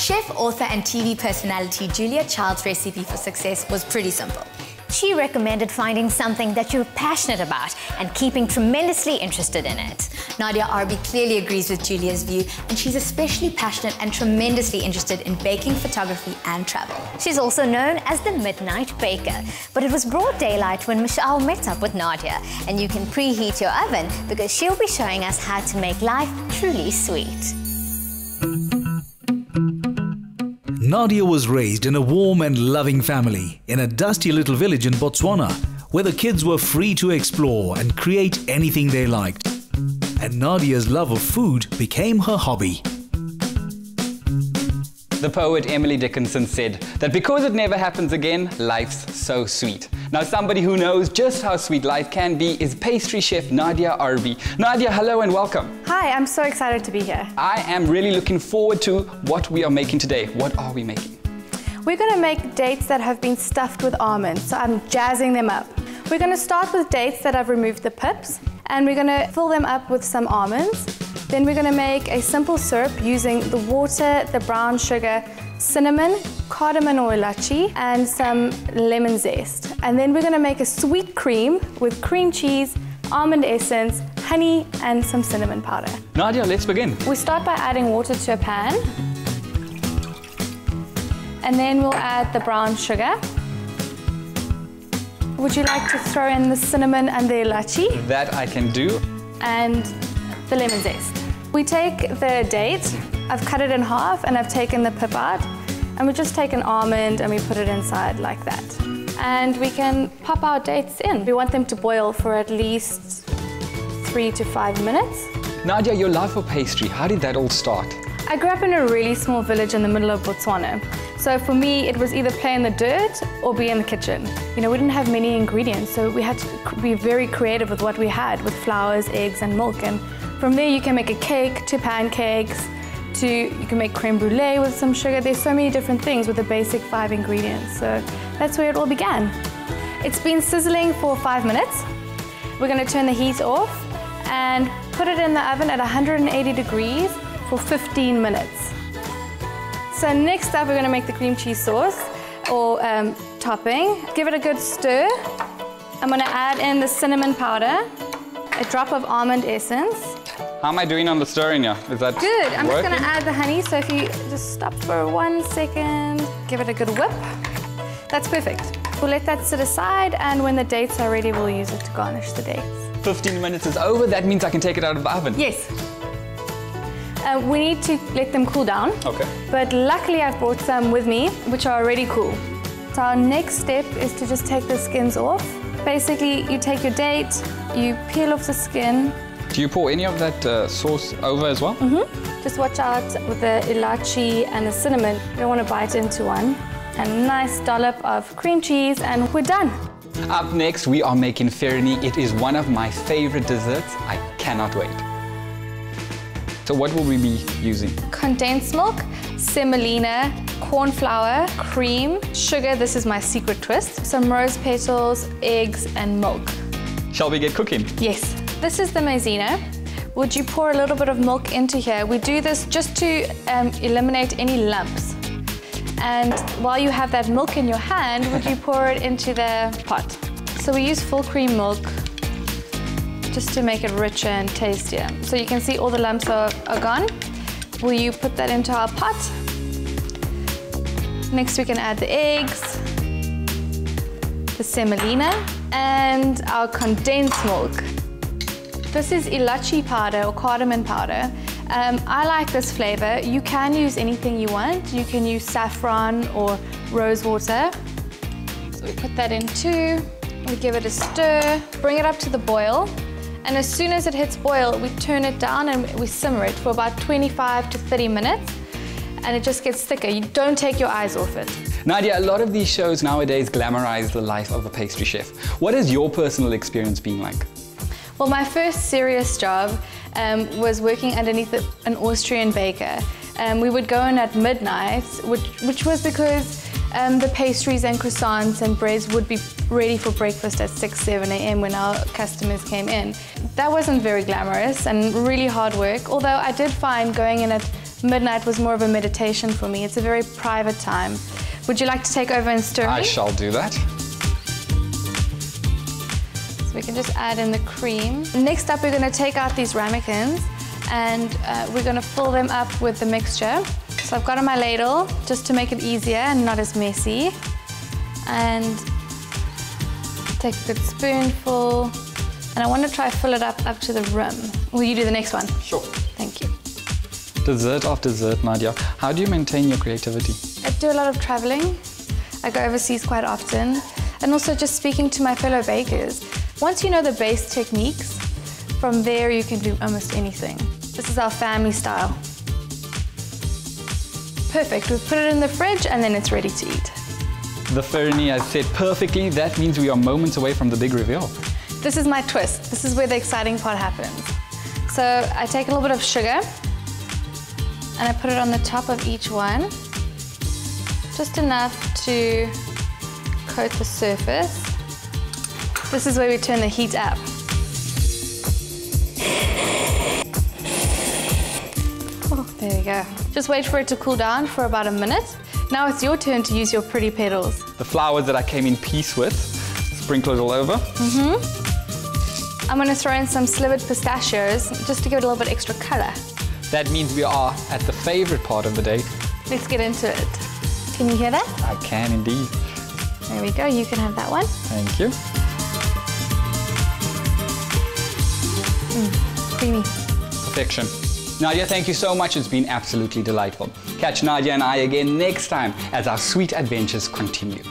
Chef, author and TV personality Julia Child's recipe for success was pretty simple. She recommended finding something that you're passionate about and keeping tremendously interested in it. Nadia Arbi clearly agrees with Julia's view, and she's especially passionate and tremendously interested in baking, photography and travel. She's also known as the Midnight Baker. But it was broad daylight when Mishal met up with Nadia, and you can preheat your oven because she'll be showing us how to make life truly sweet. Nadia was raised in a warm and loving family in a dusty little village in Botswana, where the kids were free to explore and create anything they liked. And Nadia's love of food became her hobby. The poet Emily Dickinson said that because it never happens again, life's so sweet. Now, somebody who knows just how sweet life can be is pastry chef Nadia Arbi. Nadia, hello and welcome. Hi, I'm so excited to be here. I am really looking forward to what we are making today. What are we making? We're going to make dates that have been stuffed with almonds, so I'm jazzing them up. We're going to start with dates that I've removed the pips, and we're going to fill them up with some almonds. Then we're going to make a simple syrup using the water, the brown sugar, cinnamon, cardamom or ilachi, and some lemon zest. And then we're going to make a sweet cream with cream cheese, almond essence, honey, and some cinnamon powder. Nadia, let's begin. We start by adding water to a pan. And then we'll add the brown sugar. Would you like to throw in the cinnamon and the ilachi? That I can do. And the lemon zest. We take the date, I've cut it in half and I've taken the pip out, and we just take an almond and we put it inside like that. And we can pop our dates in. We want them to boil for at least 3 to 5 minutes. Nadia, your love for pastry, how did that all start? I grew up in a really small village in the middle of Botswana. So for me, it was either play in the dirt or be in the kitchen. You know, we didn't have many ingredients, so we had to be very creative with what we had, with flours, eggs, and milk. And from there, you can make a cake to pancakes, you can make creme brulee with some sugar. There's so many different things with the basic 5 ingredients. So that's where it all began. It's been sizzling for 5 minutes. We're going to turn the heat off and put it in the oven at 180 degrees for 15 minutes. So next up, we're going to make the cream cheese sauce or topping. Give it a good stir. I'm going to add in the cinnamon powder, a drop of almond essence. How am I doing on the stirring here? Is that good? I'm working? just going to add the honey. So if you just stop for 1 second, give it a good whip. That's perfect. We'll let that sit aside, and when the dates are ready, we'll use it to garnish the dates. 15 minutes is over. That means I can take it out of the oven. Yes. We need to let them cool down. Okay. But luckily I've brought some with me, which are already cool. So our next step is to just take the skins off. Basically, you take your date, you peel off the skin. Do you pour any of that sauce over as well? Mm-hmm. Just watch out with the ilachi and the cinnamon. You don't want to bite into one. And a nice dollop of cream cheese, and we're done. Up next, we are making firni. It is one of my favorite desserts. I cannot wait. So what will we be using? Condensed milk, semolina, corn flour, cream, sugar, this is my secret twist, some rose petals, eggs, and milk. Shall we get cooking? Yes. This is the maizena. Would you pour a little bit of milk into here? We do this just to eliminate any lumps. And while you have that milk in your hand, would you pour it into the pot? So we use full cream milk just to make it richer and tastier. So you can see all the lumps are gone. Will you put that into our pot? Next we can add the eggs, the semolina, and our condensed milk. This is ilachi powder or cardamom powder. I like this flavor. You can use anything you want. You can use saffron or rose water. So we put that in too. We give it a stir, bring it up to the boil. And as soon as it hits boil, we turn it down and we simmer it for about 25 to 30 minutes. And it just gets thicker. You don't take your eyes off it. Nadia, a lot of these shows nowadays glamorize the life of a pastry chef. What has your personal experience been like? Well, my first serious job was working underneath an Austrian baker. We would go in at midnight, which was because the pastries and croissants and breads would be ready for breakfast at 6, 7 a.m. when our customers came in. That wasn't very glamorous and really hard work, although I did find going in at midnight was more of a meditation for me. It's a very private time. Would you like to take over and stir? I shall do that. So we can just add in the cream. Next up, we're going to take out these ramekins and we're going to fill them up with the mixture. So I've got on my ladle just to make it easier and not as messy. And take a good spoonful. And I want to try fill it up to the rim. Will you do the next one? Sure. Thank you. Dessert after dessert, Nadia. How do you maintain your creativity? I do a lot of traveling. I go overseas quite often. And also just speaking to my fellow bakers. Once you know the base techniques, from there you can do almost anything. This is our family style. Perfect. We've put it in the fridge and then it's ready to eat. The Fernie has said perfectly. That means we are moments away from the big reveal. This is my twist. This is where the exciting part happens. So I take a little bit of sugar and I put it on the top of each one. Just enough to coat the surface. This is where we turn the heat up. Oh, there we go. Just wait for it to cool down for about a minute. Now it's your turn to use your pretty petals. The flowers that I came in peace with, sprinkled all over. I'm going to throw in some slivered pistachios just to give it a little bit extra color. That means we are at the favorite part of the day. Let's get into it. Can you hear that? I can indeed. There we go. You can have that one. Thank you. Creamy. Perfection. Nadia, thank you so much. It's been absolutely delightful. Catch Nadia and I again next time as our sweet adventures continue.